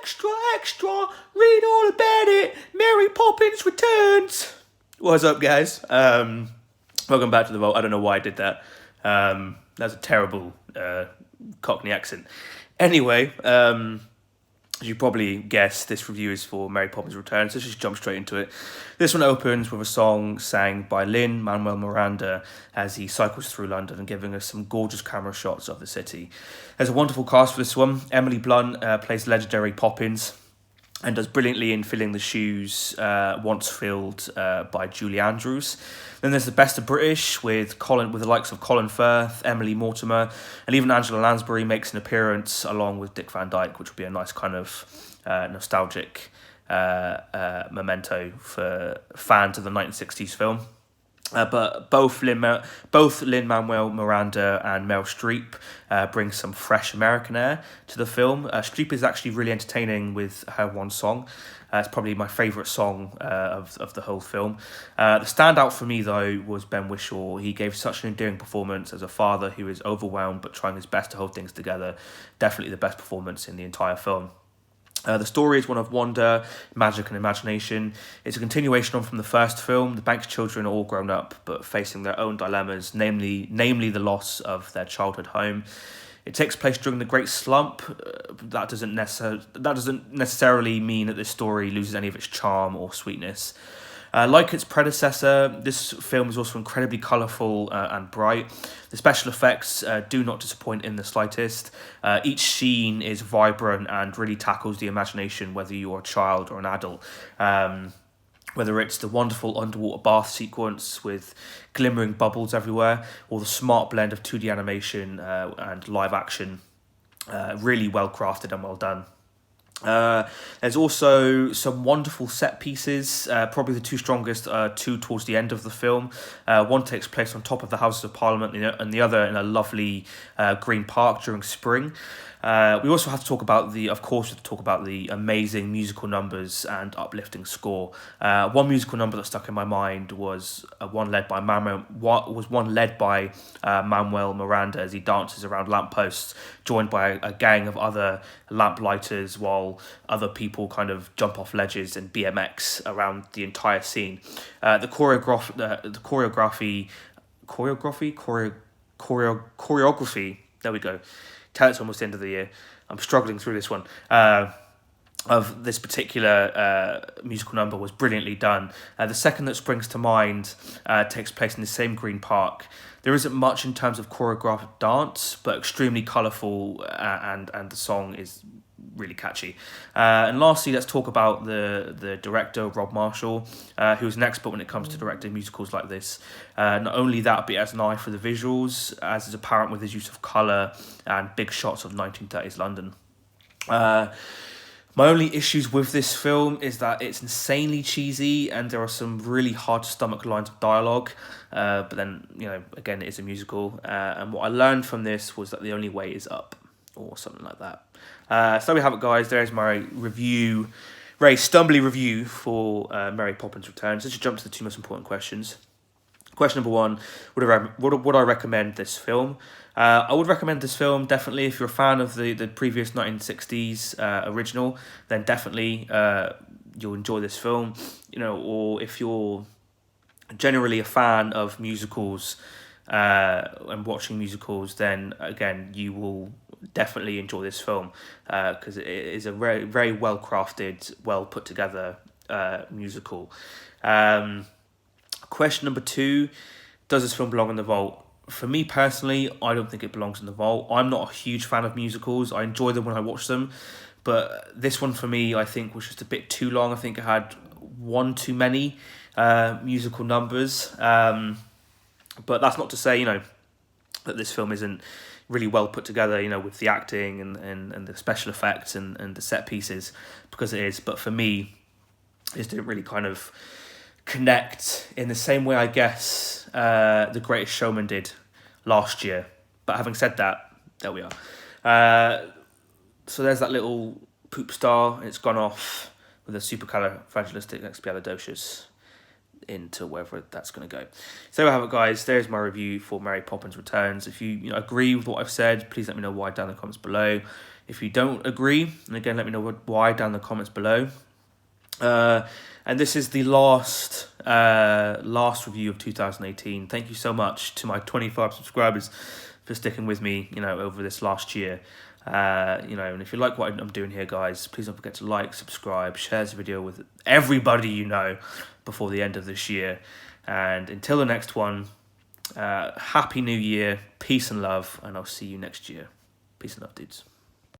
extra, extra, read all about it. Mary Poppins returns. What's up, guys? Welcome back to the vault. I don't know why I did that. That's a terrible Cockney accent. Anyway, as you probably guessed, this review is for Mary Poppins Returns. Let's just jump straight into it. This one opens with a song sang by Lin-Manuel Miranda as he cycles through London and giving us some gorgeous camera shots of the city. There's a wonderful cast for this one. Emily Blunt plays legendary Poppins and does brilliantly in filling the shoes once filled by Julie Andrews. Then there's the best of British with the likes of Colin Firth, Emily Mortimer, and even Angela Lansbury makes an appearance along with Dick Van Dyke, which would be a nice kind of nostalgic memento for fans of the 1960s film. But both Lin-Manuel Miranda and Meryl Streep bring some fresh American air to the film. Streep is actually really entertaining with her one song. It's probably my favourite song of the whole film. The standout for me, though, was Ben Whishaw. He gave such an endearing performance as a father who is overwhelmed but trying his best to hold things together. Definitely the best performance in the entire film. The story is one of wonder, magic and imagination. It's a continuation on from the first film. The bank's children are all grown up but facing their own dilemmas, namely the loss of their childhood home. It takes place during the Great Slump. That doesn't necessarily mean that this story loses any of its charm or sweetness. Like its predecessor, this film is also incredibly colourful and bright. The special effects do not disappoint in the slightest. Each scene is vibrant and really tackles the imagination, whether you're a child or an adult. Whether it's the wonderful underwater bath sequence with glimmering bubbles everywhere, or the smart blend of 2D animation and live action, really well crafted and well done. There's also some wonderful set pieces. Probably the two strongest are two towards the end of the film. One takes place on top of the Houses of Parliament and the other in a lovely green park during spring. We also have to talk about the amazing musical numbers and uplifting score. One musical number that stuck in my mind was one led by Manuel Miranda as he dances around lampposts, joined by a gang of other lamp-lighters, while other people kind of jump off ledges and BMX around the entire scene. The choreography. There we go. Tell it's almost the end of the year. I'm struggling through this one. Of this particular musical number was brilliantly done. The second that springs to mind takes place in the same green park. There isn't much in terms of choreographed dance, but extremely colourful, and the song is really catchy. And lastly, let's talk about the director, Rob Marshall, who's an expert when it comes to directing musicals like this. Not only that, but he has an eye for the visuals, as is apparent with his use of colour and big shots of 1930s London. My only issues with this film is that it's insanely cheesy and there are some really hard to stomach lines of dialogue. But then, again, it is a musical. And what I learned from this was that the only way is up, or something like that. So there we have it, guys. There's my review, very stumbly review for Mary Poppins Returns. Let's just jump to the two most important questions. Question number one, would I recommend this film? I would recommend this film, definitely. If you're a fan of the previous 1960s original, then definitely you'll enjoy this film. Or if you're generally a fan of musicals and watching musicals, then again, you will definitely enjoy this film because it is a very, very well crafted, well put together musical. Question number two, does this film belong in the vault? For me personally, I don't think it belongs in the vault. I'm not a huge fan of musicals. I enjoy them when I watch them, but this one for me, I think, was just a bit too long. I think it had one too many musical numbers. But that's not to say, that this film isn't really well put together, with the acting and the special effects and the set pieces, because it is. But for me, it didn't really kind of connect in the same way, I guess, The Greatest Showman did last year. But having said that, there we are. So there's that little poop star. It's gone off with a supercalifragilisticexpialidocious. into wherever that's going to go. So there we have it, guys. There's my review for Mary Poppins Returns. If you agree with what I've said, please let me know why down in the comments below. If you don't agree, and again, let me know why down in the comments below. And this is the last review of 2018. Thank you so much to my 25 subscribers for sticking with me, over this last year. And if you like what I'm doing here, guys, please don't forget to like, subscribe, share this video with everybody you know before the end of this year. And until the next one, Happy New Year, peace and love, and I'll see you next year. Peace and love, dudes.